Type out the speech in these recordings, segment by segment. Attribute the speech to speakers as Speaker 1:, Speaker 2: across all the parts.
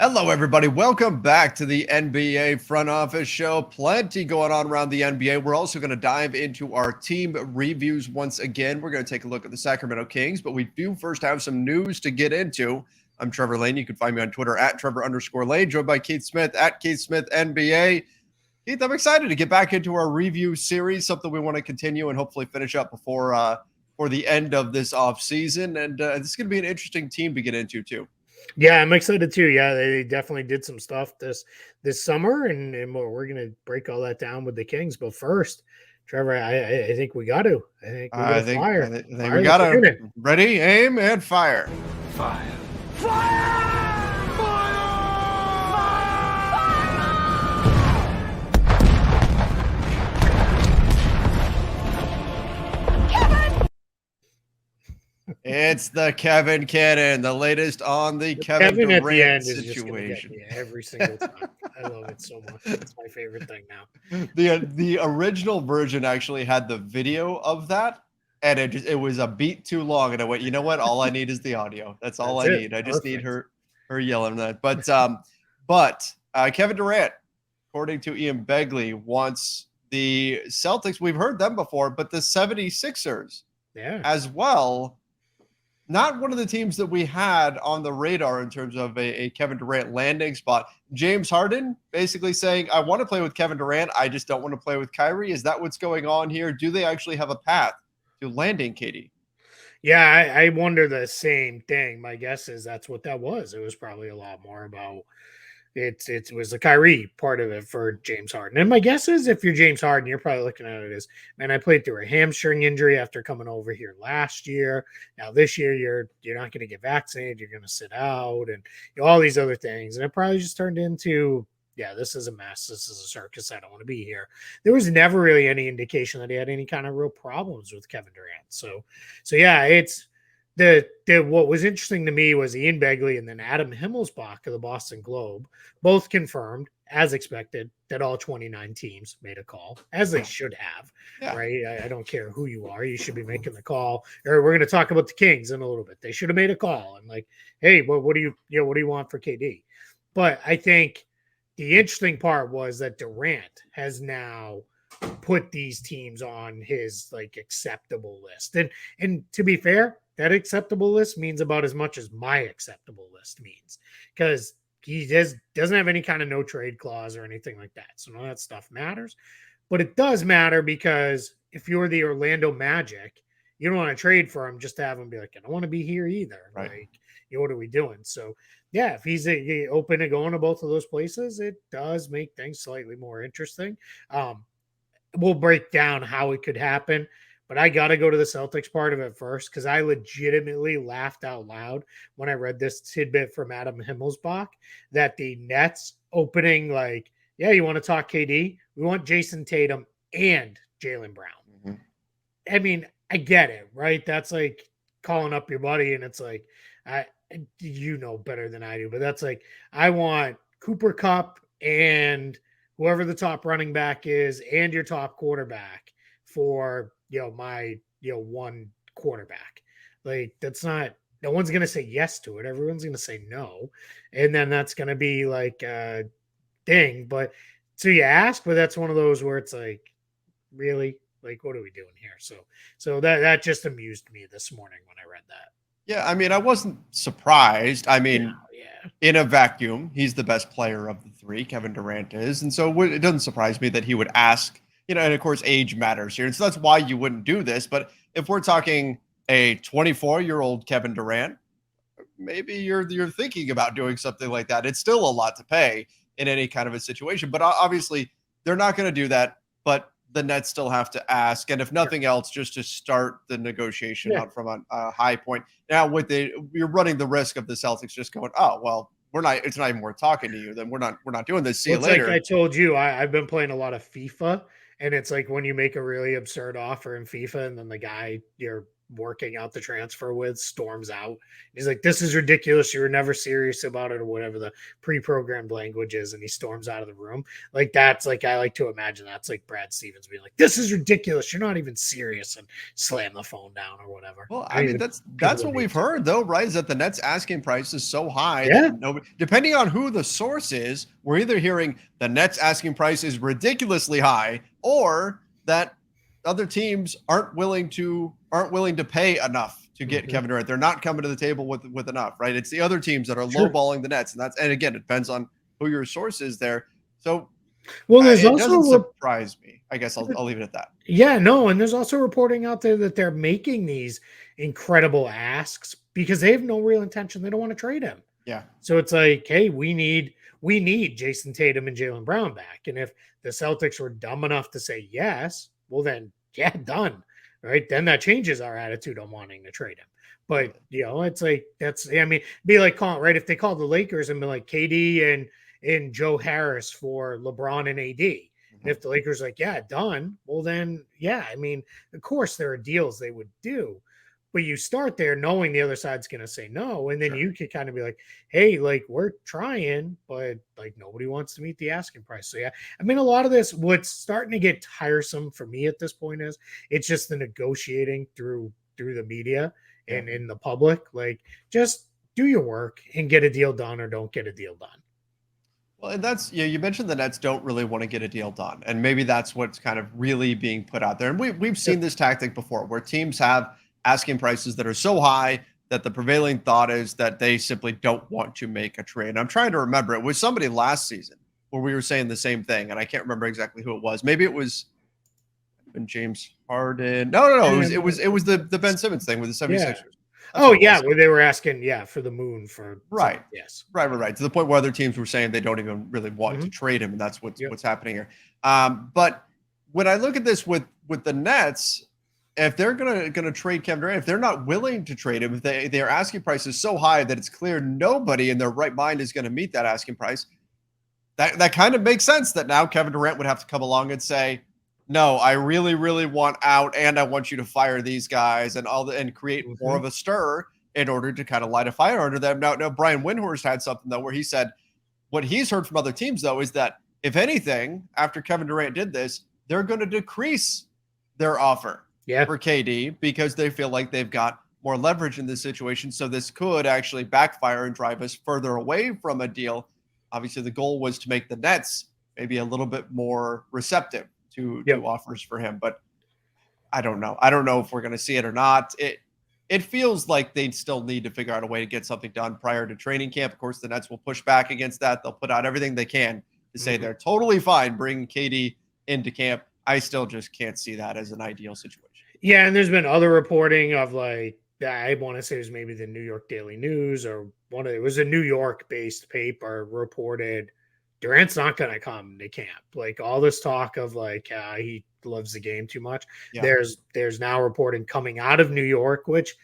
Speaker 1: Hello, everybody. Welcome back to the NBA Front Office Show. Plenty going on around the NBA. We're also going to dive into our team reviews once again. We're going to take a look at the Sacramento Kings, but we do first have some news to get into. I'm Trevor Lane. You can find me on Twitter at Trevor_Lane, joined by Keith Smith at Keith Smith NBA. Keith, I'm excited to get back into our review series, something we want to continue and hopefully finish up before the end of this offseason. And this is going to be an interesting team to get into, too.
Speaker 2: Yeah, I'm excited too. Yeah, they definitely did some stuff this summer, and we're going to break all that down with the Kings. But first, Trevor, I think we got to. I think
Speaker 1: we got to. Ready, aim, and fire.
Speaker 3: Fire. Fire!
Speaker 1: It's the Kevin Cannon, the latest on the Kevin Durant
Speaker 2: at the end
Speaker 1: situation.
Speaker 2: Is just every single time. I love it so much. It's my favorite thing now.
Speaker 1: The original version actually had the video of that, and it was a beat too long. And I went, you know what? All I need is the audio. That's all I need. I just need her yelling that. But Kevin Durant, according to Ian Begley, wants the Celtics. We've heard them before, but the 76ers as well. Not one of the teams that we had on the radar in terms of a Kevin Durant landing spot. James Harden basically saying, I want to play with Kevin Durant. I just don't want to play with Kyrie. Is that what's going on here? Do they actually have a path to landing KD?
Speaker 2: Yeah, I wonder the same thing. My guess is that's what that was. It was probably a lot more about it was the Kyrie part of it for James Harden. And my guess is if you're James Harden, you're probably looking at it as, man, I played through a hamstring injury after coming over here last year. Now this year you're not going to get vaccinated. You're going to sit out and all these other things. And it probably just turned into, yeah, this is a mess. This is a circus. I don't want to be here. There was never really any indication that he had any kind of real problems with Kevin Durant. So yeah, it's, what was interesting to me was Ian Begley and then Adam Himmelsbach of the Boston Globe both confirmed, as expected, that all 29 teams made a call, as they should have, right? I don't care who you are. You should be making the call. Or we're going to talk about the Kings in a little bit. They should have made a call and like, hey, what do you want for KD? But I think the interesting part was that Durant has now put these teams on his like acceptable list. And to be fair, that acceptable list means about as much as my acceptable list means, because he doesn't have any kind of no trade clause or anything like that. So none of that stuff matters. But it does matter because if you're the Orlando Magic, you don't want to trade for him just to have him be like, I don't want to be here either.
Speaker 1: Right.
Speaker 2: Like, what are we doing? So yeah, if he's open to going to both of those places, it does make things slightly more interesting. We'll break down how it could happen. But I got to go to the Celtics part of it first because I legitimately laughed out loud when I read this tidbit from Adam Himmelsbach that the Nets opening like, yeah, you want to talk KD? We want Jason Tatum and Jaylen Brown. Mm-hmm. I mean, I get it, right? That's like calling up your buddy and it's like, you know better than I do, but that's like, I want Cooper Kupp and whoever the top running back is and your top quarterback for my one quarterback. Like that's not, no one's gonna say yes to it. Everyone's gonna say no, and then that's gonna be like a thing. But so you ask, but that's one of those where it's like, really, like what are we doing here? So that just amused me this morning when I read that.
Speaker 1: Yeah, I mean, I wasn't surprised. I mean, in a vacuum, he's the best player of the three. Kevin Durant is, and so it doesn't surprise me that he would ask. And of course, age matters here. And so that's why you wouldn't do this. But if we're talking a 24-year-old Kevin Durant, maybe you're thinking about doing something like that. It's still a lot to pay in any kind of a situation. But obviously, they're not going to do that. But the Nets still have to ask. And if nothing else, just to start the negotiation out from a high point. Now, you're running the risk of the Celtics just going, oh, well, it's not even worth talking to you. Then we're not doing this. See you later.
Speaker 2: Like I told you, I've been playing a lot of FIFA. And it's like when you make a really absurd offer in FIFA and then the guy you're working out the transfer with storms out. He's like, "This is ridiculous. You were never serious about it," or whatever the pre-programmed language is, and he storms out of the room. Like that's like I like to imagine that's like Brad Stevens being like, "This is ridiculous. You're not even serious," and slam the phone down or whatever.
Speaker 1: Well, I mean, that's what we've heard though, right? Is that the Nets asking price is so high that nobody, depending on who the source is, we're either hearing the Nets asking price is ridiculously high, or that other teams aren't willing to pay enough to get Kevin Durant. They're not coming to the table with enough, right? It's the other teams that are lowballing the Nets, and again, it depends on who your source is there. So,
Speaker 2: there's
Speaker 1: it
Speaker 2: also
Speaker 1: doesn't surprise me. I guess I'll leave it at that.
Speaker 2: Yeah, no, and there's also reporting out there that they're making these incredible asks because they have no real intention. They don't want to trade him.
Speaker 1: Yeah.
Speaker 2: So it's like, hey, we need Jason Tatum and Jaylen Brown back. And if the Celtics were dumb enough to say yes, well then, yeah, done. Right. Then that changes our attitude on wanting to trade him. But it's like be like calling, right? If they called the Lakers and be like KD and Joe Harris for LeBron and AD. And if the Lakers are like, yeah, done, well then, yeah, I mean, of course there are deals they would do, but you start there knowing the other side's going to say no. And then you can kind of be like, hey, like we're trying, but like nobody wants to meet the asking price. So yeah, I mean, a lot of this, what's starting to get tiresome for me at this point is it's just the negotiating through the media and in the public. Like just do your work and get a deal done or don't get a deal done.
Speaker 1: Well, and that's, you mentioned the Nets don't really want to get a deal done. And maybe that's what's kind of really being put out there. And we've seen this tactic before where teams have asking prices that are so high that the prevailing thought is that they simply don't want to make a trade. I'm trying to remember. It was somebody last season where we were saying the same thing. And I can't remember exactly who it was. Maybe it was James Harden. No. It was the Ben Simmons thing with the 76ers.
Speaker 2: Yeah. Where they were asking, for the moon for
Speaker 1: right.
Speaker 2: Yes.
Speaker 1: Right. To the point where other teams were saying they don't even really want to trade him, and that's what's happening here. But when I look at this with the Nets, if they're gonna trade Kevin Durant, if they're not willing to trade him, if their asking price is so high that it's clear nobody in their right mind is going to meet that asking price, that kind of makes sense that now Kevin Durant would have to come along and say, no, I really, really want out, and I want you to fire these guys and create more of a stir in order to kind of light a fire under them. Now, Brian Windhorst had something though where he said what he's heard from other teams though is that if anything, after Kevin Durant did this, they're going to decrease their offer for KD because they feel like they've got more leverage in this situation. So this could actually backfire and drive us further away from a deal. Obviously, the goal was to make the Nets maybe a little bit more receptive to offers for him, but I don't know. I don't know if we're going to see it or not. It feels like they still need to figure out a way to get something done prior to training camp. Of course, the Nets will push back against that. They'll put out everything they can to say they're totally fine bringing KD into camp. I still just can't see that as an ideal situation.
Speaker 2: Yeah, and there's been other reporting of like, I want to say it was maybe the New York Daily News or it was a New York-based paper reported Durant's not going to come to camp. Like all this talk of like he loves the game too much. Yeah. There's now reporting coming out of New York, which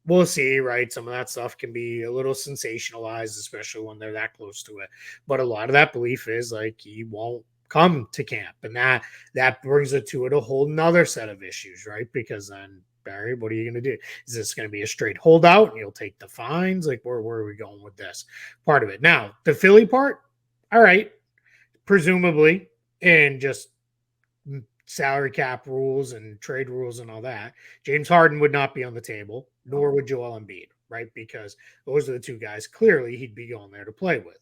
Speaker 2: we'll see, right? Some of that stuff can be a little sensationalized, especially when they're that close to it. But a lot of that belief is like he won't come to camp. And that brings it to a whole nother set of issues, right? Because then Barry, what are you going to do? Is this going to be a straight holdout and you'll take the fines? Like where are we going with this part of it? Now, the Philly part, all right, presumably, and just salary cap rules and trade rules and all that, James Harden would not be on the table, nor would Joel Embiid, right? Because those are the two guys clearly he'd be going there to play with.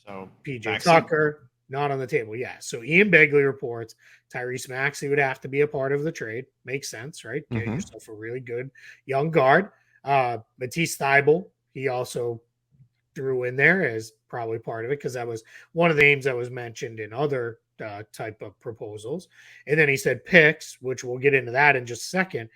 Speaker 1: So
Speaker 2: PJ Tucker, not on the table. Yeah. So Ian Begley reports Tyrese Maxey would have to be a part of the trade. Makes sense, right? Get yourself a really good young guard. Matisse Thybulle, he also threw in there as probably part of it because that was one of the names that was mentioned in other type of proposals. And then he said picks, which we'll get into that in just a second.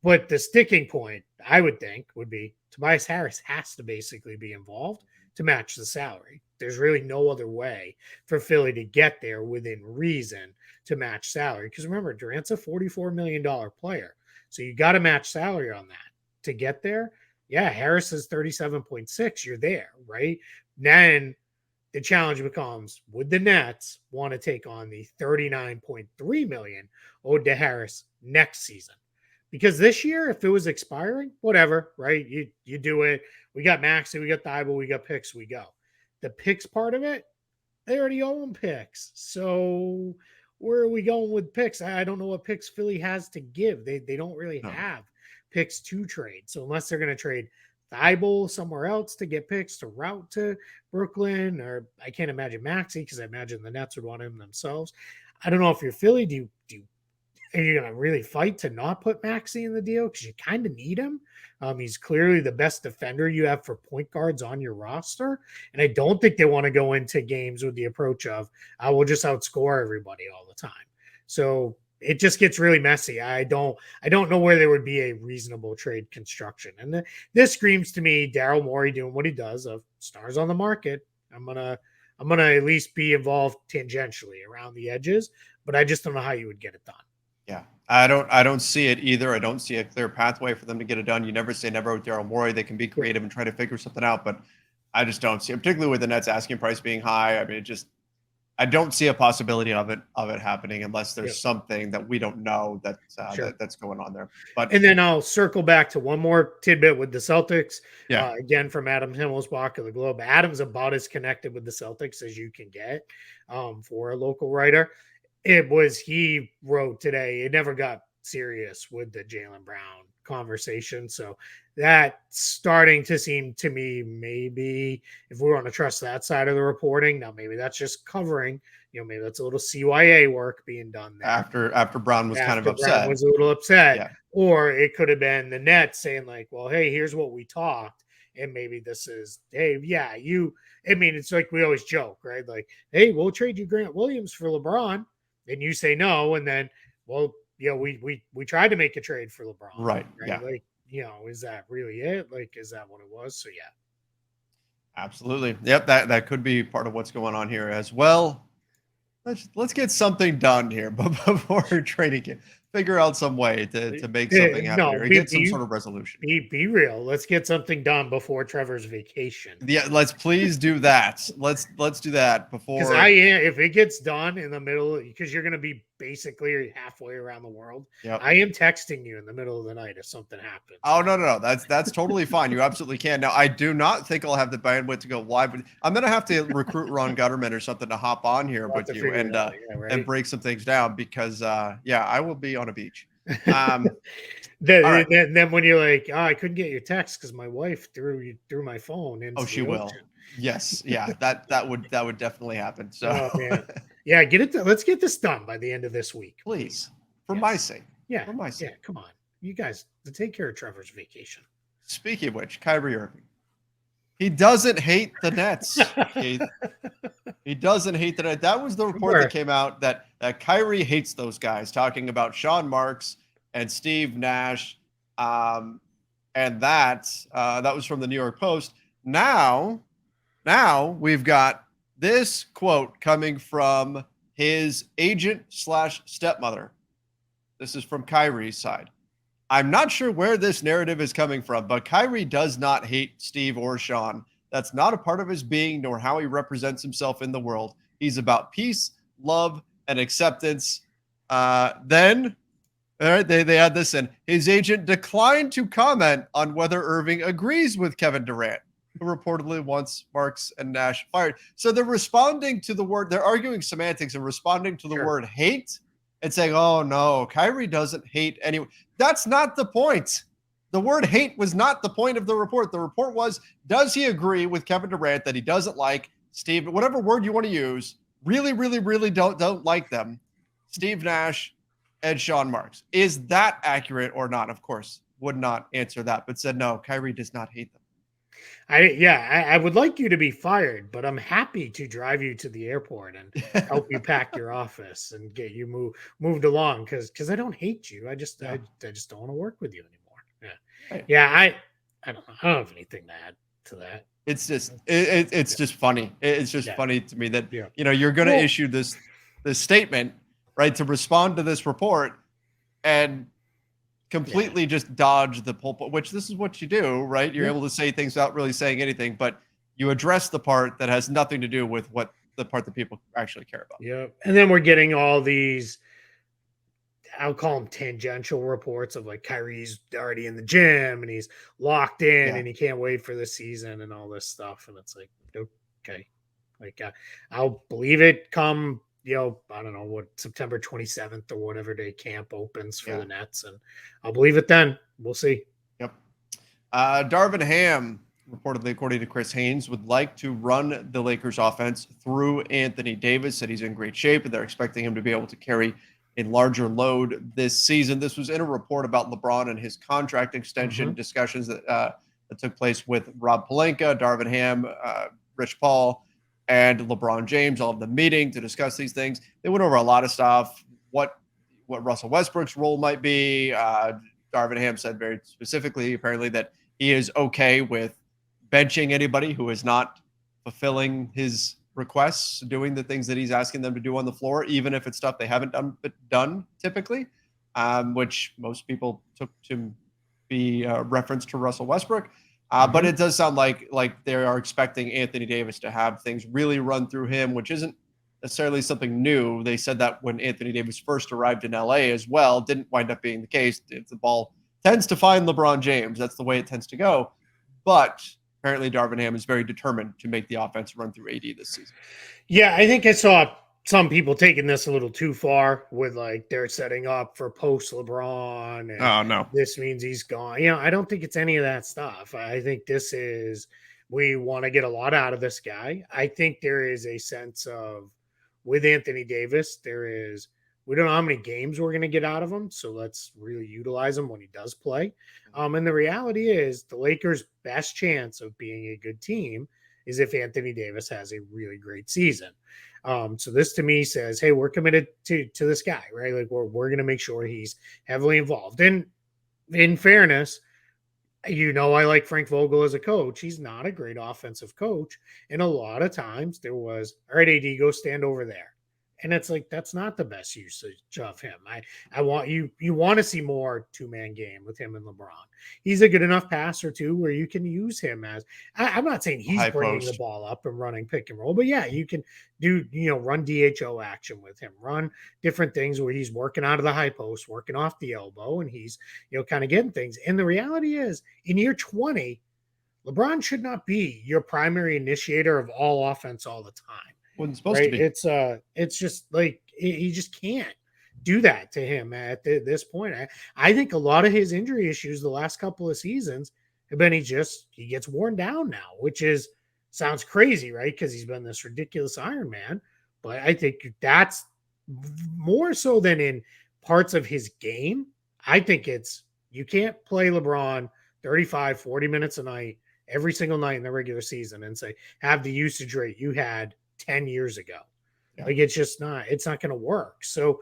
Speaker 2: But the sticking point, I would think, would be Tobias Harris has to basically be involved to match the salary. There's really no other way for Philly to get there within reason to match salary. Because remember, Durant's a $44 million player. So you got to match salary on that to get there. Yeah, Harris is 37.6. You're there, right? Then the challenge becomes, would the Nets want to take on the $39.3 million owed to Harris next season? Because this year, if it was expiring, whatever, right? You do it. We got Maxey, we got Thibault, we got picks, we go. The picks part of it, they already own picks. So where are we going with picks? I don't know what picks Philly has to give. They don't really have picks to trade. So unless they're going to trade Thibault somewhere else to get picks to route to Brooklyn, or I can't imagine Maxey because I imagine the Nets would want him themselves. I don't know if you're Philly, do you are you going to really fight to not put Maxey in the deal because you kind of need him? He's clearly the best defender you have for point guards on your roster. And I don't think they want to go into games with the approach of, I will just outscore everybody all the time. So it just gets really messy. I don't know where there would be a reasonable trade construction. And this screams to me Daryl Morey doing what he does of stars on the market. I'm gonna at least be involved tangentially around the edges, but I just don't know how you would get it done.
Speaker 1: Yeah, I don't see it either. I don't see a clear pathway for them to get it done. You never say never with Daryl Morey. They can be creative and try to figure something out, but I just don't see it, particularly with the Nets asking price being high. I mean, I don't see a possibility of it happening unless there's something that we don't know that's going on there. But
Speaker 2: and then I'll circle back to one more tidbit with the Celtics.
Speaker 1: Yeah.
Speaker 2: Again, from Adam Himmelsbach of the Globe. Adam's about as connected with the Celtics as you can get for a local writer. He wrote today, it never got serious with the Jaylen Brown conversation. So that's starting to seem to me, maybe if we want to trust that side of the reporting, now maybe that's just covering, maybe that's a little CYA work being done there.
Speaker 1: After Brown was kind of upset.
Speaker 2: Brown was a little upset. Or it could have been the Nets saying like, well, hey, here's what we talked. And maybe this is, hey, yeah, it's like we always joke, right? Like, hey, we'll trade you Grant Williams for LeBron. And you say no, and then, well, we tried to make a trade for LeBron.
Speaker 1: Right. Yeah.
Speaker 2: Like, is that really it? Like, is that what it was? So, yeah.
Speaker 1: Absolutely. Yep. That could be part of what's going on here as well. Let's get something done here before trading it. Figure out some way to make something happen here. Get some sort of resolution.
Speaker 2: Be real. Let's get something done before Trevor's vacation.
Speaker 1: Yeah, let's please do that. Let's do that before.
Speaker 2: Because if it gets done in the middle, because you're going to be basically halfway around the world.
Speaker 1: Yep.
Speaker 2: I am texting you in the middle of the night if something happens.
Speaker 1: Oh no, that's totally fine. You absolutely can. Now I do not think I'll have the bandwidth to go live, but I'm going to have to recruit Ron Gutterman or something to hop on here with you and break some things down because I will be on a beach.
Speaker 2: Then when you're like, I couldn't get your text because my wife threw my phone in.
Speaker 1: She will. Yes, yeah, that would definitely happen. So
Speaker 2: yeah, get it. Let's get this done by the end of this week,
Speaker 1: please, for my sake.
Speaker 2: Yeah,
Speaker 1: for my sake.
Speaker 2: Yeah, come on, you guys, to take care of Trevor's vacation.
Speaker 1: Speaking of which, Kyrie Irving, he doesn't hate the Nets. Keith. He doesn't hate the Nets. That was the report that came out that Kyrie hates those guys, talking about Sean Marks and Steve Nash, and that was from the New York Post. Now we've got this quote coming from his agent / stepmother. This is from Kyrie's side. I'm not sure where this narrative is coming from, but Kyrie does not hate Steve or Sean. That's not a part of his being, nor how he represents himself in the world. He's about peace, love, and acceptance. Then, all right, they add this in. His agent declined to comment on whether Irving agrees with Kevin Durant, who reportedly wants Marks and Nash fired. So they're responding to the word, they're arguing semantics and responding to the word hate and saying, oh no, Kyrie doesn't hate anyone. That's not the point. The word hate was not the point of the report. The report was, does he agree with Kevin Durant that he doesn't like Steve, whatever word you want to use, really, really, really don't like them, Steve Nash and Sean Marks. Is that accurate or not? Of course, would not answer that, but said, no, Kyrie does not hate them.
Speaker 2: I would like you to be fired, but I'm happy to drive you to the airport and help you pack your office and get you moved along because I don't hate you. I just don't want to work with you anymore. I don't have anything to add to that.
Speaker 1: It's just it's just funny. It's just funny to me that you're going to issue this statement, right, to respond to this report and completely just dodge the pulpit, which this is what you do, right? You're able to say things without really saying anything, but you address the part that has nothing to do with what the part that people actually care about.
Speaker 2: Yeah. And then we're getting all these I'll call them tangential reports of like Kyrie's already in the gym and he's locked in and he can't wait for the season and all this stuff. And it's like, okay, like I'll believe it come, I don't know what, September 27th or whatever day camp opens for the Nets. And I'll believe it then. We'll see.
Speaker 1: Yep. Darvin Ham, reportedly, according to Chris Haynes, would like to run the Lakers offense through Anthony Davis, said he's in great shape and they're expecting him to be able to carry a larger load this season. This was in a report about LeBron and his contract extension discussions that took place with Rob Pelinka, Darvin Ham, Rich Paul, and LeBron James, all of them meeting to discuss these things. They went over a lot of stuff, what Russell Westbrook's role might be. Darvin Ham said very specifically, apparently, that he is okay with benching anybody who is not fulfilling his requests, doing the things that he's asking them to do on the floor, even if it's stuff they haven't done typically, which most people took to be reference to Russell Westbrook. But it does sound like they are expecting Anthony Davis to have things really run through him, which isn't necessarily something new. They said that when Anthony Davis first arrived in LA as well, didn't wind up being the case. The ball tends to find LeBron James. That's the way it tends to go. But apparently Darvin Ham is very determined to make the offense run through AD this season.
Speaker 2: Yeah, I think I saw some people taking this a little too far with like they're setting up for post LeBron. And
Speaker 1: oh, no.
Speaker 2: This means he's gone. I don't think it's any of that stuff. I think this is, we want to get a lot out of this guy. I think there is a sense of, with Anthony Davis, we don't know how many games we're going to get out of him. So let's really utilize him when he does play. And the reality is the Lakers' best chance of being a good team is if Anthony Davis has a really great season. So this to me says, hey, we're committed to this guy, right? Like we're going to make sure he's heavily involved. And in fairness, I like Frank Vogel as a coach. He's not a great offensive coach. And a lot of times there was, all right, AD, go stand over there. And it's like, that's not the best usage of him. I want you want to see more two-man game with him and LeBron. He's a good enough passer too, where you can use him as, I'm not saying he's
Speaker 1: high
Speaker 2: bringing
Speaker 1: post.
Speaker 2: the ball up and running pick and roll, but yeah, you can do, run DHO action with him, run different things where he's working out of the high post, working off the elbow, and he's, kind of getting things. And the reality is in year 20, LeBron should not be your primary initiator of all offense all the time.
Speaker 1: Wasn't supposed to be.
Speaker 2: It's just like he just can't do that to him at this point. I think a lot of his injury issues the last couple of seasons have been he gets worn down now, which sounds crazy, right? Because he's been this ridiculous Iron Man. But I think that's more so than in parts of his game. I think you can't play LeBron 35, 40 minutes a night every single night in the regular season and say have the usage rate you had 10 years ago. Yeah. Like it's not going to work. So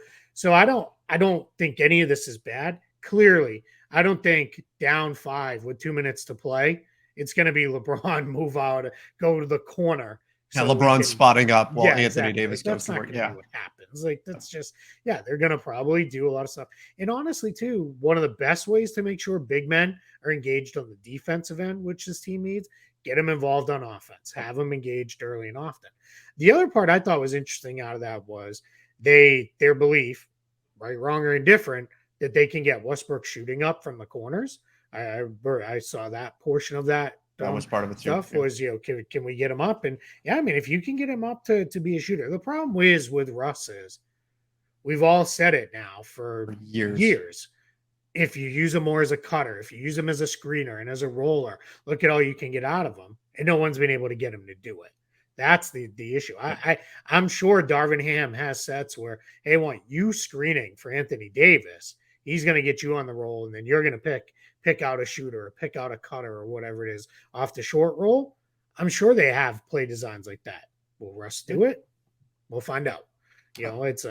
Speaker 2: I don't think any of this is bad. Clearly, I don't think down 5 with 2 minutes to play, it's going to be LeBron move out, go to the corner.
Speaker 1: Yeah, LeBron spotting up while Anthony Davis goes to work.
Speaker 2: Yeah, what happens? Like that's just they're going to probably do a lot of stuff. And honestly, too, one of the best ways to make sure big men are engaged on the defensive end, which this team needs, get them involved on offense, have them engaged early and often. The other part I thought was interesting out of that was their belief, right, wrong, or indifferent, that they can get Westbrook shooting up from the corners. I saw that portion of that.
Speaker 1: That was part of it too.
Speaker 2: Stuff was, can we get him up? And I mean, if you can get him up to be a shooter, the problem is with Russ is we've all said it now for years. If you use him more as a cutter, if you use him as a screener and as a roller, look at all you can get out of him. And no one's been able to get him to do it. That's the issue. I'm sure Darvin Ham has sets where, hey, I want you screening for Anthony Davis. He's going to get you on the roll, and then you're going to pick out a shooter or pick out a cutter or whatever it is off the short roll. I'm sure they have play designs like that. Will Russ do it? We'll find out. It's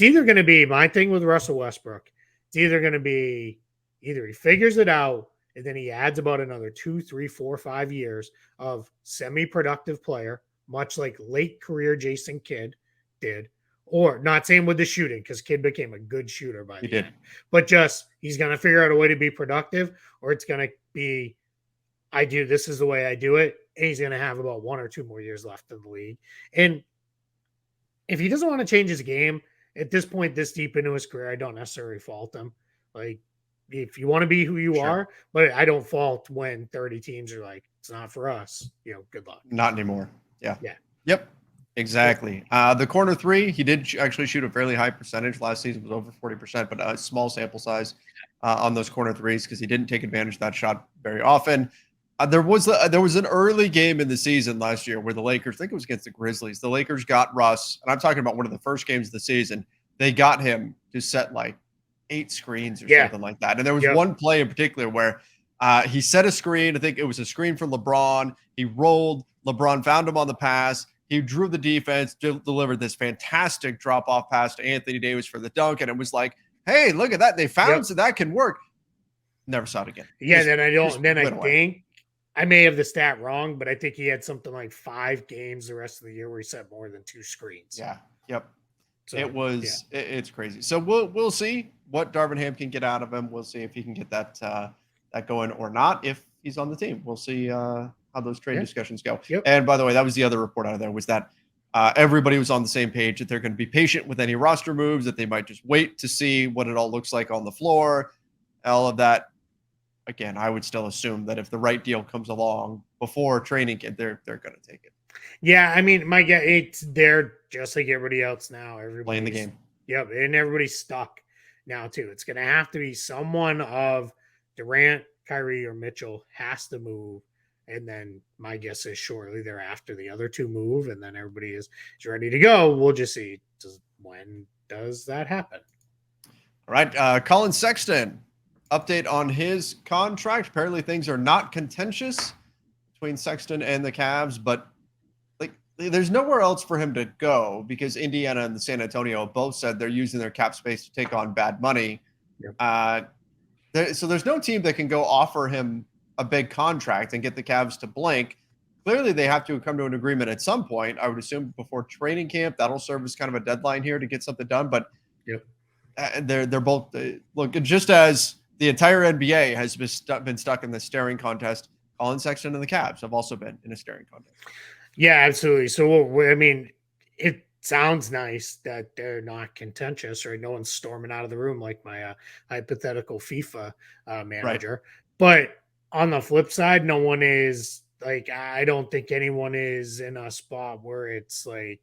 Speaker 2: either going to be my thing with Russell Westbrook. It's either going to be either he figures it out and then he adds about another 2, 3, 4, 5 years of semi-productive player, much like late career Jason Kidd did. Or not saying with the shooting, because Kidd became a good shooter by the end. But just he's going to figure out a way to be productive, or it's going to be, this is the way I do it. And he's going to have about 1 or 2 more years left in the league. And if he doesn't want to change his game, at this point, this deep into his career, I don't necessarily fault him. Like, if you want to be who you are, but I don't fault when 30 teams are like, it's not for us. Good luck.
Speaker 1: Not anymore. Yeah.
Speaker 2: Yeah.
Speaker 1: Yep. Exactly. The corner three, he did actually shoot a fairly high percentage last season, was over 40%, but a small sample size on those corner threes because he didn't take advantage of that shot very often. There was an early game in the season last year where the Lakers, I think it was against the Grizzlies, the Lakers got Russ, and I'm talking about one of the first games of the season. They got him to set like 8 screens or something like that. And there was one play in particular where he set a screen. I think it was a screen for LeBron. He rolled. LeBron found him on the pass. He drew the defense, delivered this fantastic drop-off pass to Anthony Davis for the dunk, and it was like, hey, look at that. They found so that can work. Never saw it again.
Speaker 2: Yeah, I think I may have the stat wrong, but I think he had something like 5 games the rest of the year where he set more than 2 screens.
Speaker 1: Yeah. Yep. So, it's crazy. So we'll see what Darvin Ham can get out of him. We'll see if he can get that going or not. If he's on the team, we'll see how those trade discussions go.
Speaker 2: Yep.
Speaker 1: And by the way, that was the other report out of there was that everybody was on the same page that they're going to be patient with any roster moves, that they might just wait to see what it all looks like on the floor, all of that. Again, I would still assume that if the right deal comes along before training camp, they're going to take it.
Speaker 2: Yeah, I mean, they're just like everybody else now. Everybody's
Speaker 1: playing the game.
Speaker 2: Yep, and everybody's stuck now too. It's going to have to be someone of Durant, Kyrie, or Mitchell has to move. And then my guess is shortly thereafter, the other 2 move, and then everybody is ready to go. We'll just see when does that happen.
Speaker 1: All right. Colin Sexton, update on his contract. Apparently things are not contentious between Sexton and the Cavs, but there's nowhere else for him to go because Indiana and the San Antonio both said they're using their cap space to take on bad money. Yep. So there's no team that can go offer him a big contract and get the Cavs to blink. Clearly, they have to come to an agreement at some point. I would assume before training camp. That'll serve as kind of a deadline here to get something done. But they're both look, just as the entire NBA has been stuck in the staring contest. Colin Sexton and the Cavs have also been in a staring contest.
Speaker 2: Yeah, absolutely. So I mean, it sounds nice that they're not contentious, right? No one's storming out of the room like my hypothetical FIFA manager. Right. But on the flip side, no one is like, I don't think anyone is in a spot where it's like,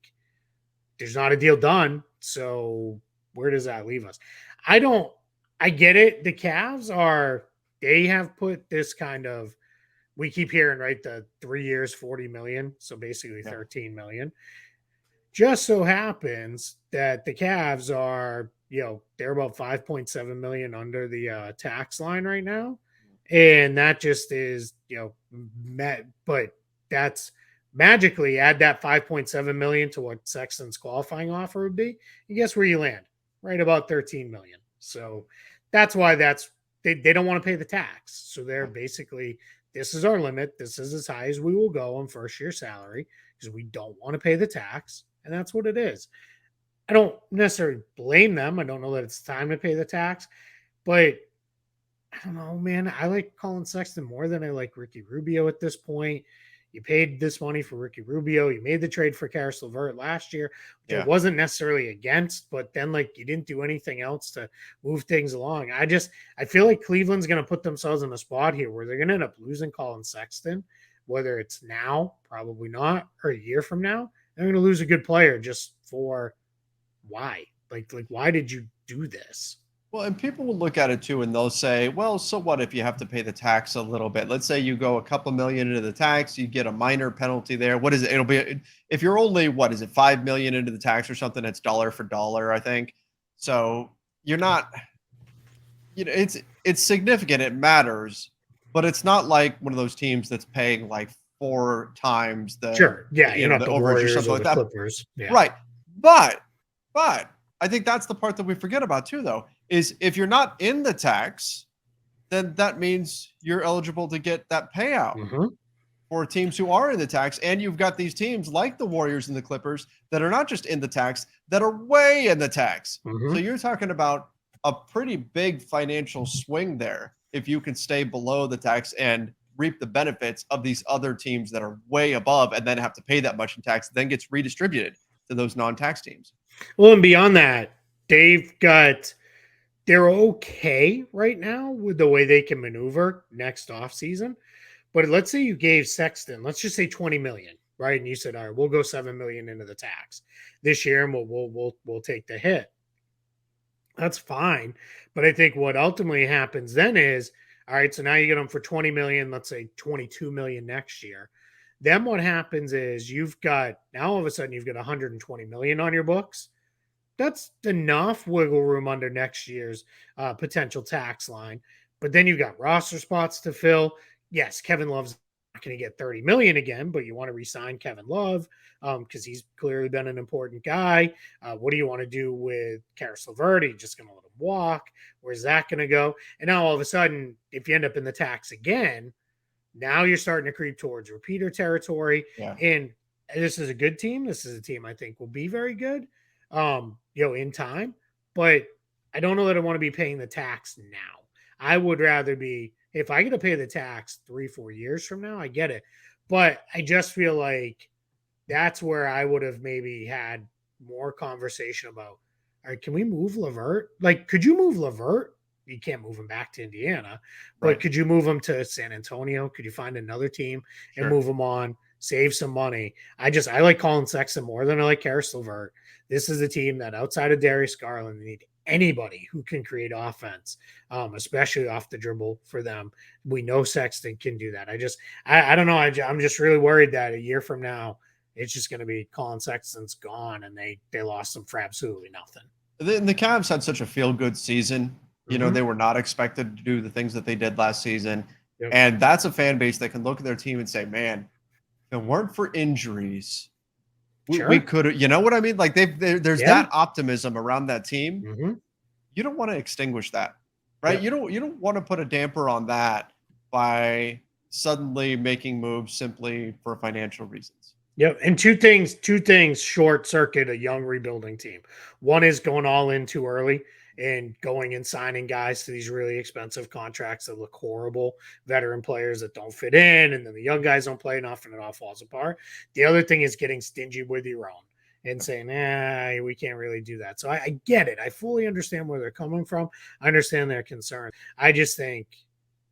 Speaker 2: there's not a deal done. So where does that leave us? I get it. The Cavs they have put this kind of, we keep hearing, right, the 3 years, 40 million. So basically 13 million. Just so happens that the Cavs are, they're about 5.7 million under the tax line right now. And that just is, but that's magically add that 5.7 million to what Sexton's qualifying offer would be. And guess where you land? Right about 13 million. So that's why they don't want to pay the tax. So they're basically, this is our limit. This is as high as we will go on first year salary because we don't want to pay the tax. And that's what it is. I don't necessarily blame them. I don't know that it's time to pay the tax, but I don't know, man. I like Colin Sexton more than I like Ricky Rubio at this point. You paid this money for Ricky Rubio. You made the trade for Karis LeVert last year, which I wasn't necessarily against, but then you didn't do anything else to move things along. I feel like Cleveland's going to put themselves in a spot here where they're going to end up losing Colin Sexton, whether it's now, probably not, or a year from now. They're going to lose a good player just for why? Like why did you do this?
Speaker 1: Well, and people will look at it too, and they'll say, well, so what if you have to pay the tax a little bit? Let's say you go a couple million into the tax, you get a minor penalty there. What is it? It'll be, if you're only, 5 million into the tax or something, it's dollar for dollar, I think. So you're not, it's significant. It matters, but it's not like one of those teams that's paying like 4 times the,
Speaker 2: the
Speaker 1: overage or something like that.
Speaker 2: Clippers. Yeah.
Speaker 1: Right. But I think that's the part that we forget about too, though, is if you're not in the tax, then that means you're eligible to get that payout for teams who are in the tax. And you've got these teams like the Warriors and the Clippers that are not just in the tax, that are way in the tax. So you're talking about a pretty big financial swing there if you can stay below the tax and reap the benefits of these other teams that are way above and then have to pay that much in tax, then gets redistributed to those non-tax teams.
Speaker 2: Well, and beyond that, they're okay right now with the way they can maneuver next offseason. But let's say you gave Sexton, let's just say 20 million, right? And you said, all right, we'll go 7 million into the tax this year and we'll take the hit. That's fine. But I think what ultimately happens then is, all right, so now you get them for 20 million, let's say 22 million next year. Then what happens is now all of a sudden you've got 120 million on your books. That's enough wiggle room under next year's potential tax line. But then you've got roster spots to fill. Yes, Kevin Love's not going to get 30 million again, but you want to re-sign Kevin Love because he's clearly been an important guy. What do you want to do with Karis LeVert? Are you just going to let him walk? Where's that going to go? And now all of a sudden, if you end up in the tax again, now you're starting to creep towards repeater territory.
Speaker 1: Yeah.
Speaker 2: And this is a good team. This is a team I think will be very good, in time. But I don't know that I want to be paying the tax now. I would rather be, if I get to pay the tax 3-4 years from now, I get it. But I just feel like that's where I would have maybe had more conversation about, all right, can we move LeVert? Like, could you move LeVert? You can't move him back to Indiana, but
Speaker 1: Right.
Speaker 2: could you move him to San Antonio? Could you find another team and move him on, save some money? I like Colin Sexton more than I like Karis LeVert. This is a team that outside of Darius Garland, they need anybody who can create offense, especially off the dribble for them. We know Sexton can do that. I don't know. I'm just really worried that a year from now, it's just going to be Colin Sexton's gone and they lost him for absolutely nothing.
Speaker 1: The Cavs had such a feel-good season. They were not expected to do the things that they did last season. Yep. And that's a fan base that can look at their team and say, man, if it weren't for injuries, we could have, you know what I mean? Like there's that optimism around that team.
Speaker 2: Mm-hmm.
Speaker 1: You don't want to extinguish that, right? Yep. You don't want to put a damper on that by suddenly making moves simply for financial reasons.
Speaker 2: Yep. And two things short circuit a young rebuilding team. One is going all in too early and going and signing guys to these really expensive contracts that look horrible, veteran players that don't fit in, and then the young guys don't play enough and it all falls apart. The other thing is getting stingy with your own and saying, we can't really do that. So I get it. I fully understand where they're coming from. I understand their concerns. I just think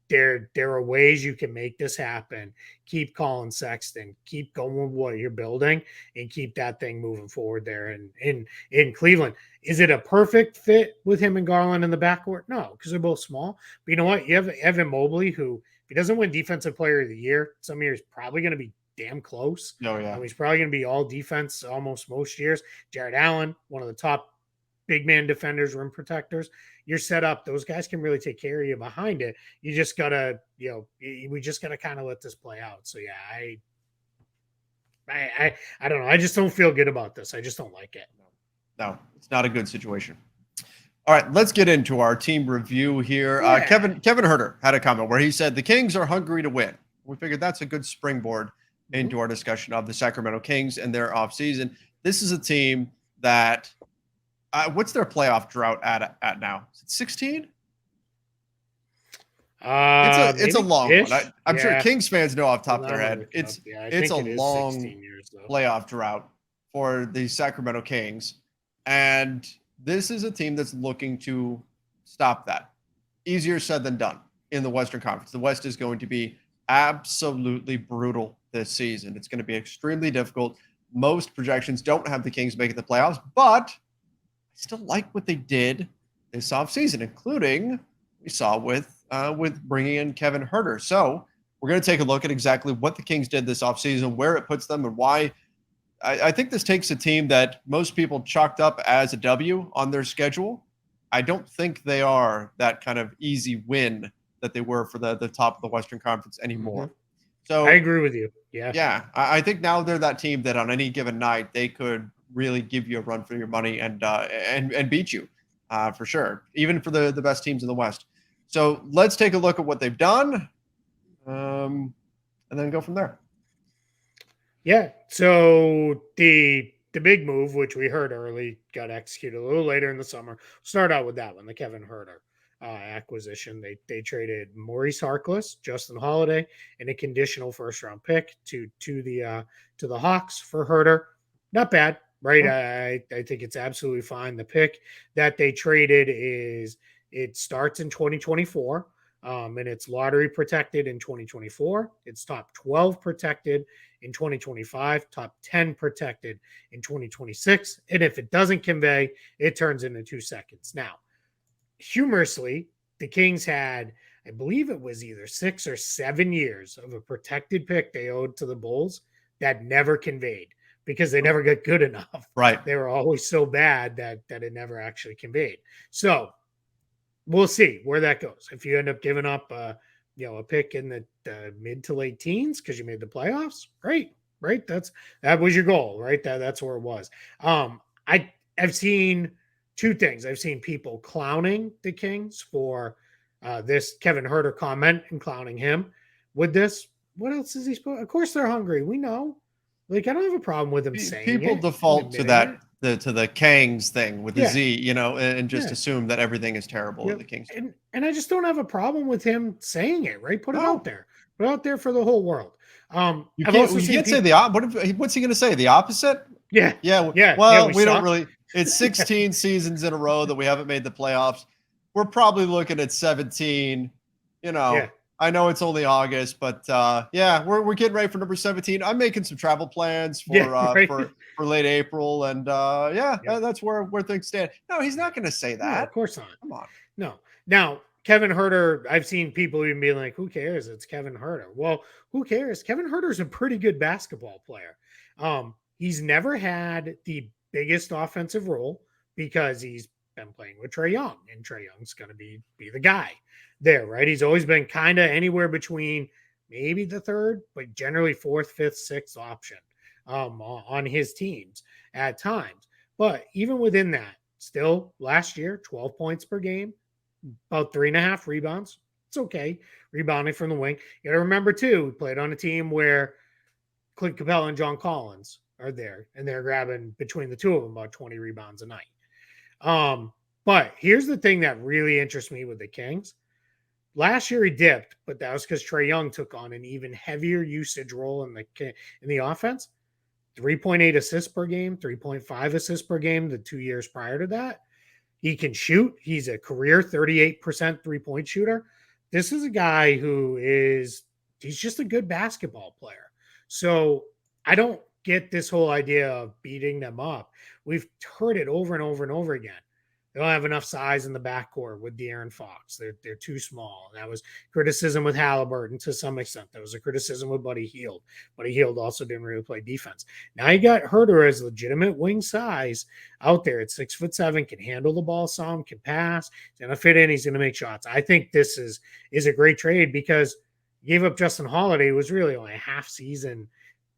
Speaker 2: there are ways you can make this happen. Keep Colin Sexton, keep going with what you're building, and keep that thing moving forward there in Cleveland. Is it a perfect fit with him and Garland in the backcourt? No, because they're both small. But you know what? You have Evan Mobley, who, if he doesn't win Defensive Player of the Year, some years probably going to be damn close.
Speaker 1: Oh, yeah.
Speaker 2: He's probably going to be all defense almost most years. Jared Allen, one of the top big man defenders, rim protectors. You're set up. Those guys can really take care of you behind it. You just gotta, we just gotta kind of let this play out. So yeah, I don't know. I just don't feel good about this. I just don't like it.
Speaker 1: No, it's not a good situation. All right, let's get into our team review here.
Speaker 2: Yeah.
Speaker 1: Kevin Huerter had a comment where he said the Kings are hungry to win. We figured that's a good springboard into our discussion of the Sacramento Kings and their offseason. This is a team that what's their playoff drought at now? Is it 16? It's a long one. I'm sure Kings fans know off the top of their head. It's a long playoff drought for the Sacramento Kings. And this is a team that's looking to stop that. Easier said than done in the Western Conference. The West is going to be absolutely brutal this season. It's going to be extremely difficult. Most projections don't have the Kings making the playoffs, but I still like what they did this offseason, including we saw with bringing in Kevin Huerter. So we're going to take a look at exactly what the Kings did this offseason, where it puts them, and why. I think this takes a team that most people chalked up as a W on their schedule. I don't think they are that kind of easy win that they were for the top of the Western Conference anymore. So
Speaker 2: I agree with you.
Speaker 1: Yeah. I think now they're that team that on any given night they could really give you a run for your money and beat you for sure, even for the best teams in the West. So let's take a look at what they've done and then go from there.
Speaker 2: Yeah. So the big move, which we heard early, got executed a little later in the summer. Start out with that one, the Kevin Huerter acquisition. They traded Maurice Harkless, Justin Holiday, and a conditional first round pick to the Hawks for Huerter. Not bad. right?
Speaker 1: Yeah.
Speaker 2: I think it's absolutely fine. The pick that they traded it starts in 2024. And it's lottery protected in 2024. It's top 12 protected in 2025, top 10 protected in 2026. And if it doesn't convey, it turns into 2 seconds. Now, humorously, the Kings had, I believe it was either 6 or 7 years of a protected pick they owed to the Bulls that never conveyed because they never got good enough.
Speaker 1: Right.
Speaker 2: They were always so bad that it never actually conveyed. So we'll see where that goes. If you end up giving up, a pick in the mid to late teens because you made the playoffs, great, right? That was your goal, right? That's where it was. I've seen two things. I've seen people clowning the Kings for this Kevin Huerter comment and clowning him with this. What else is he supposed? Of course they're hungry. We know. Like I don't have a problem with him saying
Speaker 1: people
Speaker 2: it.
Speaker 1: default to that to the Kangs thing with the Z, and just assume that everything is terrible in the Kings.
Speaker 2: And I just don't have a problem with him saying it, right? Put it out there. Put it out there for the whole world.
Speaker 1: You can't say the opposite. What's he going to say? The opposite?
Speaker 2: Yeah.
Speaker 1: Well, we don't really. It's 16 seasons in a row that we haven't made the playoffs. We're probably looking at 17. I know it's only August, but we're getting ready for number 17. I'm making some travel plans for late April, and that's where things stand. No, he's not going to say that.
Speaker 2: No, of course not.
Speaker 1: Come on.
Speaker 2: No. Now, Kevin Huerter, I've seen people even being like, "Who cares? It's Kevin Huerter." Well, who cares? Kevin Huerter's a pretty good basketball player. He's never had the biggest offensive role because he's been playing with Trae Young, and Trae Young's going to be the guy there, right? He's always been kind of anywhere between maybe the third, but generally fourth, fifth, sixth option on his teams at times. But even within that, still last year, 12 points per game, about 3.5 rebounds. It's okay. Rebounding from the wing. You got to remember, too, we played on a team where Clint Capella and John Collins are there, and they're grabbing between the two of them about 20 rebounds a night. But here's the thing that really interests me with the Kings. Last year he dipped, but that was because Trae Young took on an even heavier usage role in the offense. 3.8 assists per game, 3.5 assists per game the 2 years prior to that. He can shoot. He's a career 38% three-point shooter. This is a guy he's just a good basketball player. So I don't get this whole idea of beating them up. We've heard it over and over and over again. They don't have enough size in the backcourt with De'Aaron Fox. They're too small. And that was criticism with Halliburton to some extent. That was a criticism with Buddy Hield. Buddy Hield also didn't really play defense. Now you got Huerter as legitimate wing size out there at 6'7", can handle the ball some, can pass. He's going to fit in. He's going to make shots. I think this is a great trade because you gave up Justin Holiday, who was really only a half season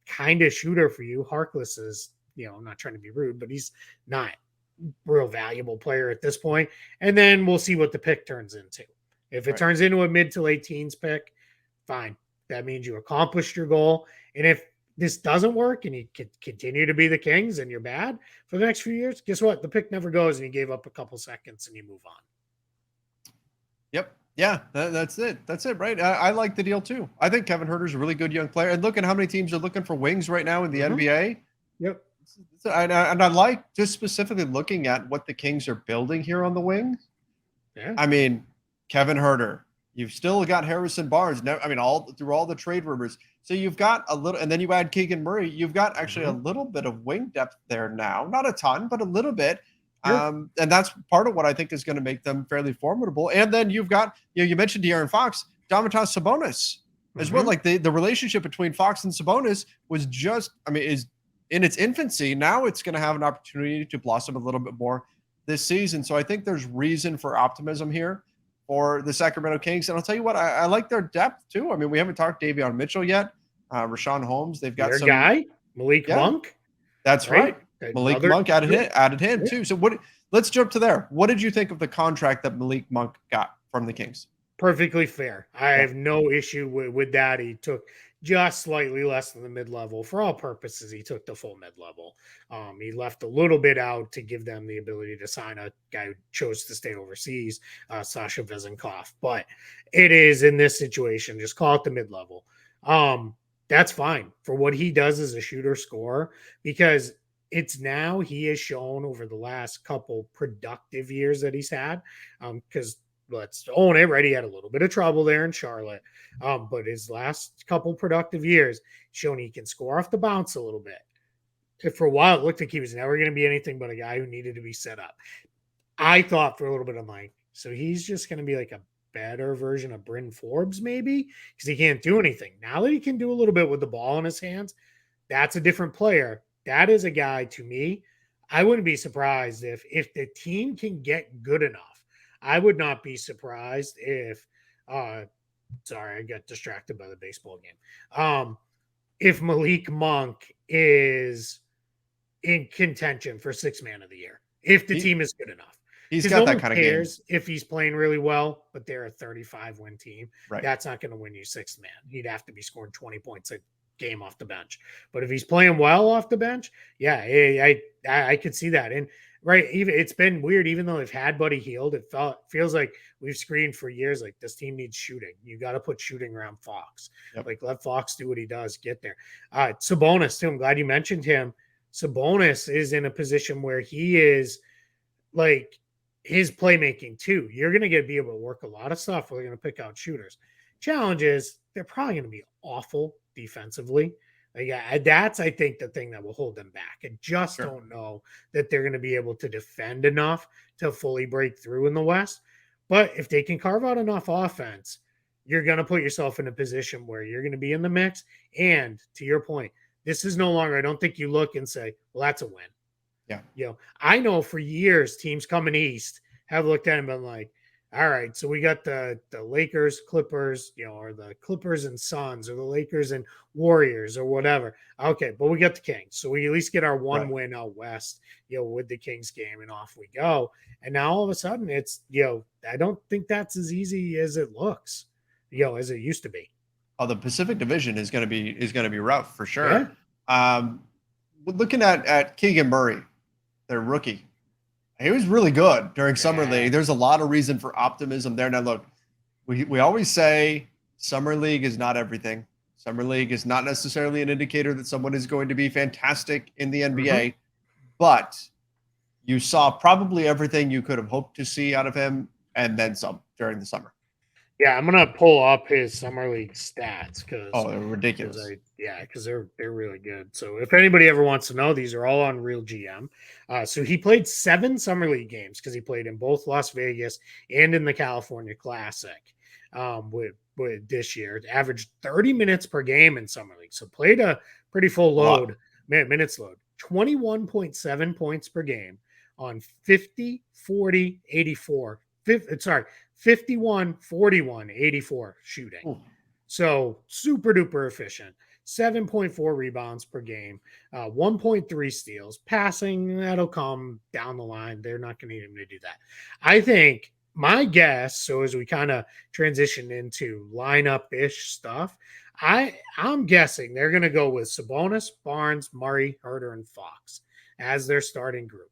Speaker 2: kind of shooter for you. Harkless is, I'm not trying to be rude, but he's not real valuable player at this point. And then we'll see what the pick turns into. If it turns into a mid to late teens pick, fine. That means you accomplished your goal. And if this doesn't work and you continue to be the Kings and you're bad for the next few years, guess what? The pick never goes and you gave up a couple seconds and you move on.
Speaker 1: Yep. Yeah, that's it. That's it, right? I like the deal too. I think Kevin Huerter's a really good young player. And look at how many teams are looking for wings right now in the NBA.
Speaker 2: Yep.
Speaker 1: And I like just specifically looking at what the Kings are building here on the wings.
Speaker 2: Yeah.
Speaker 1: I mean, Kevin Huerter. You've still got Harrison Barnes. All through all the trade rumors. So you've got a little, and then you add Keegan Murray. You've got actually a little bit of wing depth there now. Not a ton, but a little bit. And that's part of what I think is going to make them fairly formidable. And then you've got, you mentioned De'Aaron Fox, Domantas Sabonis as well. Like the relationship between Fox and Sabonis was is in its infancy. Now it's going to have an opportunity to blossom a little bit more this season. So I think there's reason for optimism here for the Sacramento Kings. And I'll tell you what, I like their depth too. I mean, we haven't talked Davion Mitchell yet. Rashawn Holmes, they've got some
Speaker 2: guy, Malik Monk.
Speaker 1: That's right. Malik Monk added him too. So let's jump to there. What did you think of the contract that Malik Monk got from the Kings?
Speaker 2: Perfectly fair. I have no issue with that. He took just slightly less than the mid-level. For all purposes, he took the full mid-level. He left a little bit out to give them the ability to sign a guy who chose to stay overseas, Sasha Vezenkov. But it is, in this situation, just call it the mid-level. That's fine for what he does as a shooter-scorer, because it's now he has shown over the last couple productive years that he's had, because let's own it, right? He had a little bit of trouble there in Charlotte, but his last couple productive years shown he can score off the bounce a little bit. If for a while it looked like he was never going to be anything but a guy who needed to be set up. I thought for a little bit, I'm like, so he's just going to be like a better version of Bryn Forbes, maybe, because he can't do anything. Now that he can do a little bit with the ball in his hands, that's a different player. That is a guy, to me, I wouldn't be surprised if the team can get good enough. I would not be surprised if sorry, I got distracted by the baseball game. If Malik Monk is in contention for sixth man of the year, if the team is good enough.
Speaker 1: He's got that kind of game.
Speaker 2: If he's playing really well, but they're a 35-win team,
Speaker 1: right.
Speaker 2: That's not going to win you sixth man. He'd have to be scoring 20 points a game off the bench. But if he's playing well off the bench, yeah, I could see that. And right, even it's been weird, even though they've had Buddy Hield, it feels like we've screened for years like this team needs shooting. You got to put shooting around Fox.
Speaker 1: Yep.
Speaker 2: Like let Fox do what he does, get there. Sabonis too. I'm glad you mentioned him. Sabonis is in a position where he is like his playmaking too. You're going to be able to work a lot of stuff. We're going to pick out shooters. Challenge is they're probably going to be awful defensively. Yeah, that's, I think, the thing that will hold them back. I just don't know that they're going to be able to defend enough to fully break through in the West. But if they can carve out enough offense, you're going to put yourself in a position where you're going to be in the mix. And to your point, this is no longer, I don't think you look and say, well, that's a win.
Speaker 1: Yeah.
Speaker 2: You know, I know for years teams coming east have looked at him and been like, all right, so we got the Lakers, Clippers, you know, or the Clippers and Suns, or the Lakers and Warriors, or whatever. Okay, but we got the Kings, so we at least get our one win out west, you know, with the Kings game, and off we go. And now all of a sudden, it's, you know, I don't think that's as easy as it looks, you know, as it used to be.
Speaker 1: Oh, the Pacific Division is going to be rough for sure. Yeah. Looking at Keegan Murray, their rookie. He was really good during Summer League. There's a lot of reason for optimism there. Now, look, we always say Summer League is not everything. Summer League is not necessarily an indicator that someone is going to be fantastic in the NBA, but you saw probably everything you could have hoped to see out of him and then some during the summer.
Speaker 2: Yeah, I'm gonna pull up his summer league stats because
Speaker 1: they're ridiculous.
Speaker 2: Because they're really good. So if anybody ever wants to know, these are all on Real GM. So he played 7 summer league games because he played in both Las Vegas and in the California Classic. With this year, averaged 30 minutes per game in summer league. So played a pretty full load, minutes load. 21.7 points per game on 50, 40, 84. 51, 41, 84 shooting. Ooh. So super duper efficient. 7.4 rebounds per game, 1.3 steals. Passing, that'll come down the line. They're not going to need him to do that. I think my guess, so as we kind of transition into lineup-ish stuff, I'm guessing they're going to go with Sabonis, Barnes, Murray, Herter, and Fox as their starting group.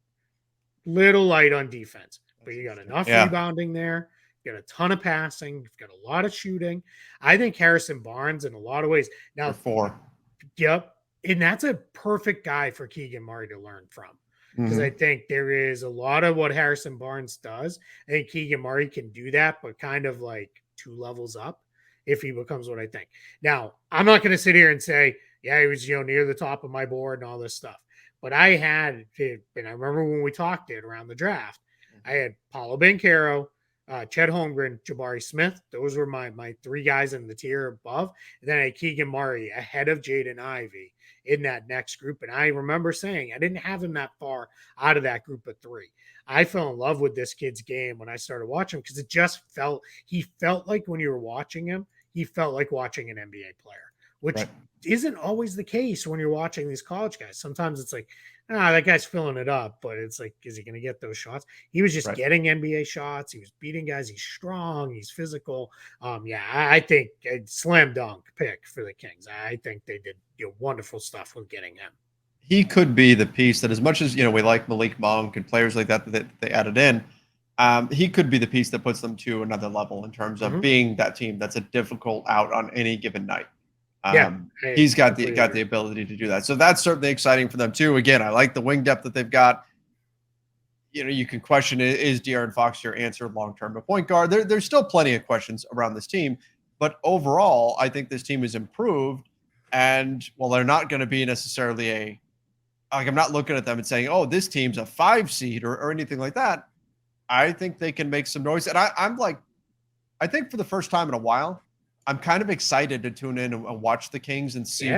Speaker 2: Little light on defense, but you got enough rebounding there. Got a ton of passing. You've got a lot of shooting. I think Harrison Barnes in a lot of ways. Now,
Speaker 1: 4.
Speaker 2: Yep. And that's a perfect guy for Keegan Murray to learn from. Because I think there is a lot of what Harrison Barnes does. I think Keegan Murray can do that, but kind of like 2 levels up if he becomes what I think. Now, I'm not going to sit here and say, yeah, he was, you know, near the top of my board and all this stuff. But I had, and I remember when we talked it around the draft, I had Paolo Banchero, Chet Holmgren, Jabari Smith. Those were my 3 guys in the tier above. And then I had Keegan Murray ahead of Jaden Ivey in that next group. And I remember saying I didn't have him that far out of that group of 3. I fell in love with this kid's game when I started watching him because it just he felt like when you were watching him, he felt like watching an NBA player, which isn't always the case when you're watching these college guys. Sometimes it's like, that guy's filling it up, but it's like, is he going to get those shots? He was just getting NBA shots. He was beating guys. He's strong. He's physical. I think a slam dunk pick for the Kings. I think they did wonderful stuff with getting him.
Speaker 1: He could be the piece that, as much as, you know, we like Malik Monk and players like that they added in, he could be the piece that puts them to another level in terms of being that team that's a difficult out on any given night. He's got
Speaker 2: completely
Speaker 1: the
Speaker 2: agree.
Speaker 1: ability to do that. So that's certainly exciting for them too. Again, I like the wing depth that they've got. You can question, is De'Aaron Fox your answer long-term to point guard? There's still plenty of questions around this team, but overall, I think this team is improved. And while they're not going to be necessarily I'm not looking at them and saying, oh, this team's a 5 seed or anything like that. I think they can make some noise. And I think for the first time in a while, I'm kind of excited to tune in and watch the Kings and see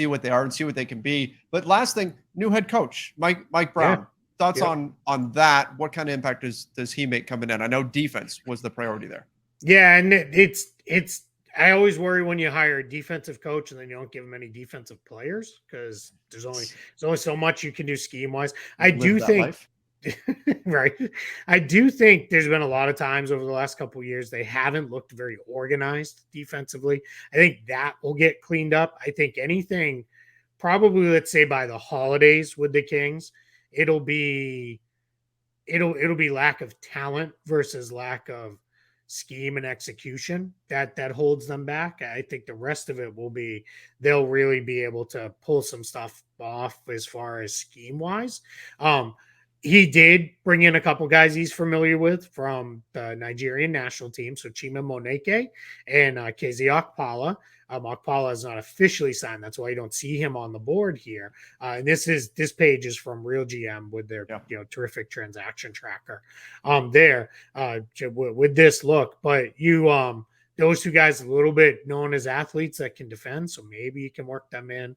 Speaker 1: what they are and see what they can be. But last thing, new head coach, Mike Brown. Thoughts on that? What kind of impact does he make coming in? I know defense was the priority there.
Speaker 2: Yeah, and it's I always worry when you hire a defensive coach and then you don't give them any defensive players because there's only so much you can do scheme wise. I do think right. I do think there's been a lot of times over the last couple of years they haven't looked very organized defensively. I think that will get cleaned up. I think anything probably, let's say by the holidays with the Kings, it'll be lack of talent versus lack of scheme and execution that holds them back. I think the rest of it will be they'll really be able to pull some stuff off as far as scheme wise. He did bring in a couple guys he's familiar with from the Nigerian national team. So Chima Moneke and Kezi Okpala. Okpala is not officially signed. That's why you don't see him on the board here. And this page is from Real GM with their terrific transaction tracker with this look. But those two guys a little bit known as athletes that can defend, so maybe you can work them in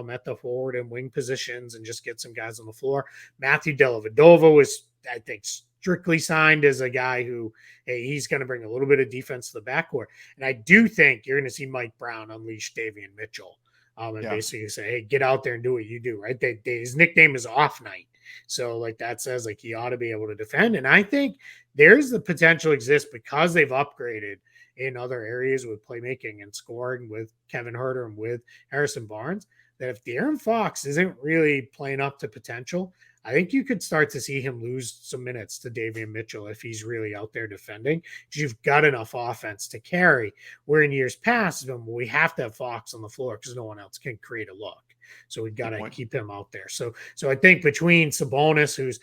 Speaker 2: at the forward and wing positions and just get some guys on the floor. Matthew Dellavedova was, I think, strictly signed as a guy who, hey, he's going to bring a little bit of defense to the backcourt. And I do think you're going to see Mike Brown unleash Davion Mitchell and basically say, hey, get out there and do what you do, right? His nickname is Off Night. So like that says like he ought to be able to defend. And I think there's the potential exists because they've upgraded in other areas with playmaking and scoring with Kevin Huerter and with Harrison Barnes, that if De'Aaron Fox isn't really playing up to potential, I think you could start to see him lose some minutes to Davion Mitchell if he's really out there defending, because you've got enough offense to carry, where in years past, we have to have Fox on the floor because no one else can create a look. So we've got to keep him out there. So I think between Sabonis, who's,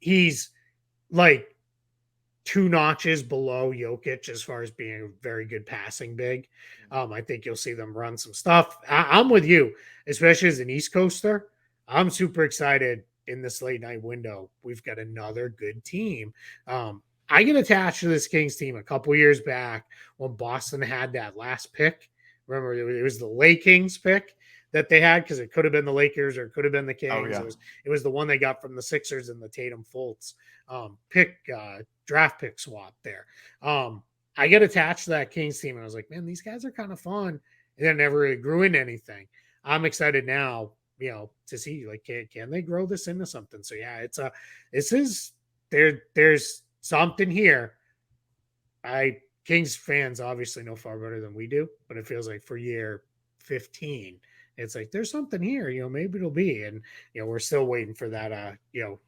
Speaker 2: he's like 2 notches below Jokic as far as being a very good passing big. I think you'll see them run some stuff. I'm with you, especially as an East Coaster. I'm super excited in this late night window. We've got another good team. I get attached to this Kings team a couple years back when Boston had that last pick. Remember, it was the Lake Kings pick that they had because it could have been the Lakers or it could have been the Kings. Oh, yeah. It was the one they got from the Sixers and the Tatum Fultz draft pick swap there. I get attached to that Kings team and I was like, man, these guys are kind of fun. And then never really grew into anything. I'm excited now, to see like, can they grow this into something? So yeah, there's something here. Kings fans obviously know far better than we do, but it feels like for year 15, it's like there's something here, maybe it'll be. And we're still waiting for that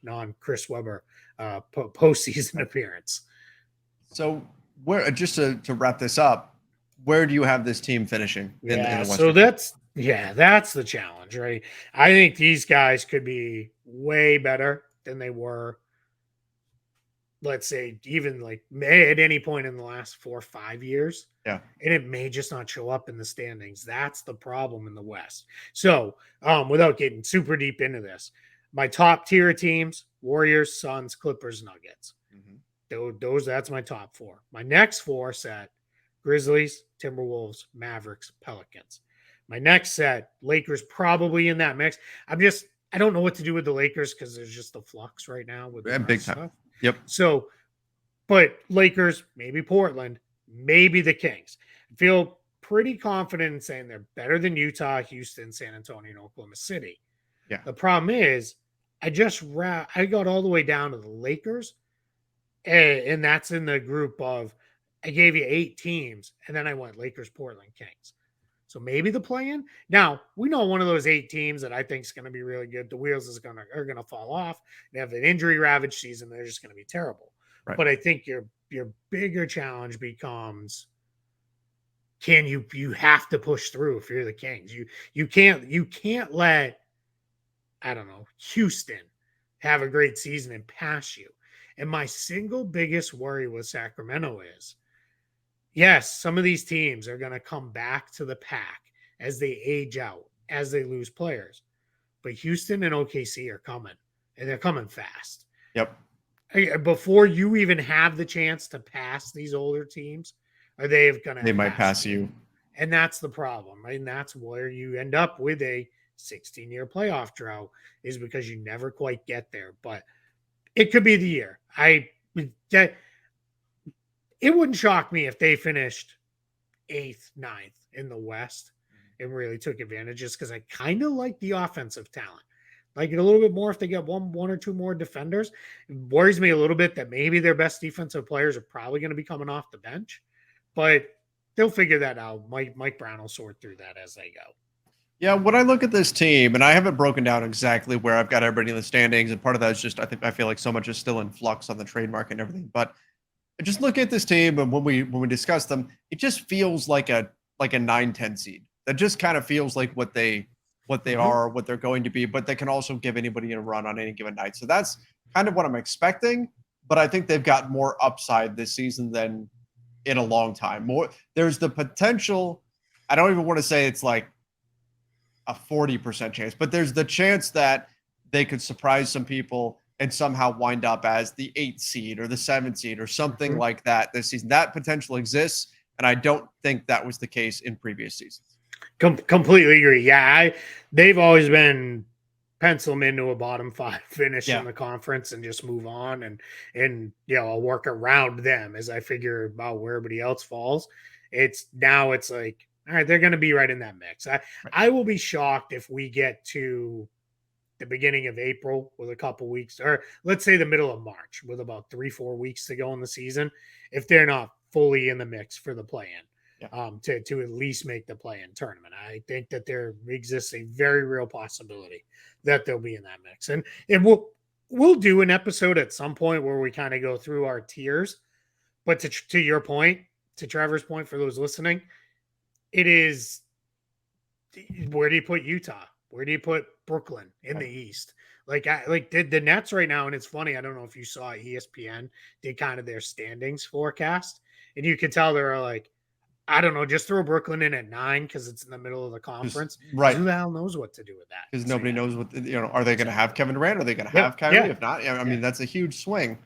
Speaker 2: non Chris Webber postseason appearance.
Speaker 1: So where, just to wrap this up, where do you have this team finishing in the Western?
Speaker 2: So that's the challenge, right? I think these guys could be way better than they were, let's say, even like at any point in the last 4 or 5 years.
Speaker 1: Yeah.
Speaker 2: And it may just not show up in the standings. That's the problem in the West. So without getting super deep into this, my top tier teams, Warriors, Suns, Clippers, Nuggets. Mm-hmm. That's my top 4. My next 4 set, Grizzlies, Timberwolves, Mavericks, Pelicans. My next set, Lakers probably in that mix. I don't know what to do with the Lakers because there's just the flux right now with the
Speaker 1: big time
Speaker 2: stuff.
Speaker 1: Yep.
Speaker 2: So, but Lakers, maybe Portland, maybe the Kings. I feel pretty confident in saying they're better than Utah, Houston, San Antonio, and Oklahoma City.
Speaker 1: Yeah.
Speaker 2: The problem is, I got all the way down to the Lakers, and that's in the group of, I gave you 8 teams, and then I went Lakers, Portland, Kings. So maybe the play-in. Now, we know one of those 8 teams that I think is going to be really good. The wheels are going to fall off. They have an injury-ravaged season. They're just going to be terrible. Right. But I think your bigger challenge becomes you have to push through if you're the Kings. You can't let, I don't know, Houston have a great season and pass you. And my single biggest worry with Sacramento is, yes, some of these teams are going to come back to the pack as they age out, as they lose players. But Houston and OKC are coming, and they're coming fast.
Speaker 1: Yep.
Speaker 2: Before you even have the chance to pass these older teams, they
Speaker 1: might pass you.
Speaker 2: And that's the problem. And that's where you end up with a 16-year playoff drought, is because you never quite get there. But it could be the year. It wouldn't shock me if they finished 8th, 9th in the West and really took advantage, just because I kind of like the offensive talent. Like it a little bit more if they get one or two more defenders. It worries me a little bit that maybe their best defensive players are probably going to be coming off the bench, but they'll figure that out. Mike Brown will sort through that as they go.
Speaker 1: Yeah, when I look at this team, and I haven't broken down exactly where I've got everybody in the standings, and part of that is just I feel like so much is still in flux on the trade market and everything. But just look at this team, and when we discuss them, it just feels like a 9-10 seed. That just kind of feels like what they are, what they're going to be, but they can also give anybody a run on any given night. So that's kind of what I'm expecting. But I think they've got more upside this season than in a long time. There's the potential. I don't even want to say it's like a 40% chance, but there's the chance that they could surprise some people and somehow wind up as the 8th seed or the 7th seed or something like that this season. That potential exists, and I don't think that was the case in previous seasons.
Speaker 2: Completely agree. Yeah, they've always been pencil them into a bottom 5 finish in the conference and just move on, and I'll work around them as I figure about where everybody else falls. It's like, all right, they're going to be right in that mix. I will be shocked if we get to the beginning of April with a couple weeks, or let's say the middle of March with about 3-4 weeks to go in the season, if they're not fully in the mix for the play-in. To at least make the play-in tournament. I think that there exists a very real possibility that they'll be in that mix. And we'll do an episode at some point where we kind of go through our tiers. But to your point, to Trevor's point, for those listening, it is, where do you put Utah? Where do you put Brooklyn in the East? Like the Nets right now, and it's funny, I don't know if you saw ESPN did kind of their standings forecast, and you could tell they're like, I don't know, just throw Brooklyn in at 9 because it's in the middle of the conference.
Speaker 1: Right.
Speaker 2: Who the hell knows what to do with that?
Speaker 1: Because nobody knows what, are they going to have Kevin Durant? Are they going to have Kyrie? If not, I mean, that's a huge swing.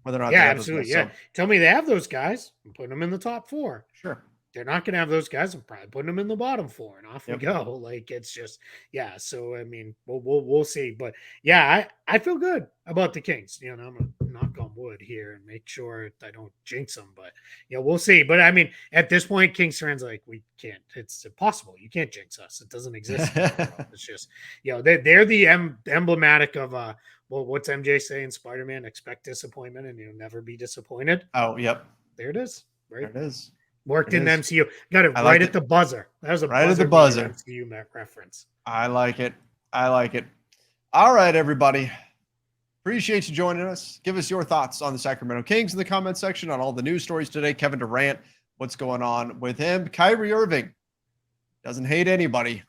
Speaker 1: Whether or not they have
Speaker 2: absolutely.
Speaker 1: Those guys,
Speaker 2: so. Tell me they have those guys. I'm putting them in the top 4.
Speaker 1: Sure.
Speaker 2: They're not going to have those guys. I'm probably putting them in the bottom 4, and off we go. Like, it's just, So, I mean, we'll see. But, I feel good about the Kings. I'm going to knock on wood here and make sure I don't jinx them. But, we'll see. But, I mean, at this point, Kings fans like, we can't. It's impossible. You can't jinx us. It doesn't exist. It's just, they're the emblematic of, what's MJ saying? Spider-Man, expect disappointment and you'll never be disappointed.
Speaker 1: Oh, yep.
Speaker 2: There it is. Right.
Speaker 1: There it is.
Speaker 2: Worked in the MCU. Got it right at the buzzer. That was a
Speaker 1: right at the buzzer.
Speaker 2: MCU reference.
Speaker 1: I like it. All right, everybody. Appreciate you joining us. Give us your thoughts on the Sacramento Kings in the comment section, on all the news stories today. Kevin Durant, what's going on with him? Kyrie Irving doesn't hate anybody.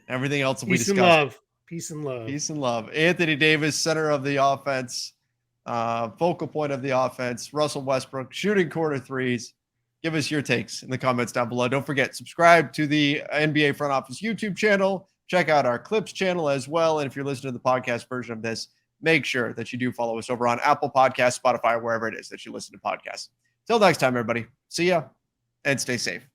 Speaker 1: Everything else we discussed.
Speaker 2: Peace and love.
Speaker 1: Peace and love. Anthony Davis, center of the offense, focal point of the offense. Russell Westbrook shooting corner threes. Give us your takes in the comments down below. Don't forget, subscribe to the NBA Front Office YouTube channel. Check out our Clips channel as well. And if you're listening to the podcast version of this, make sure that you do follow us over on Apple Podcasts, Spotify, wherever it is that you listen to podcasts. Till next time, everybody. See ya and stay safe.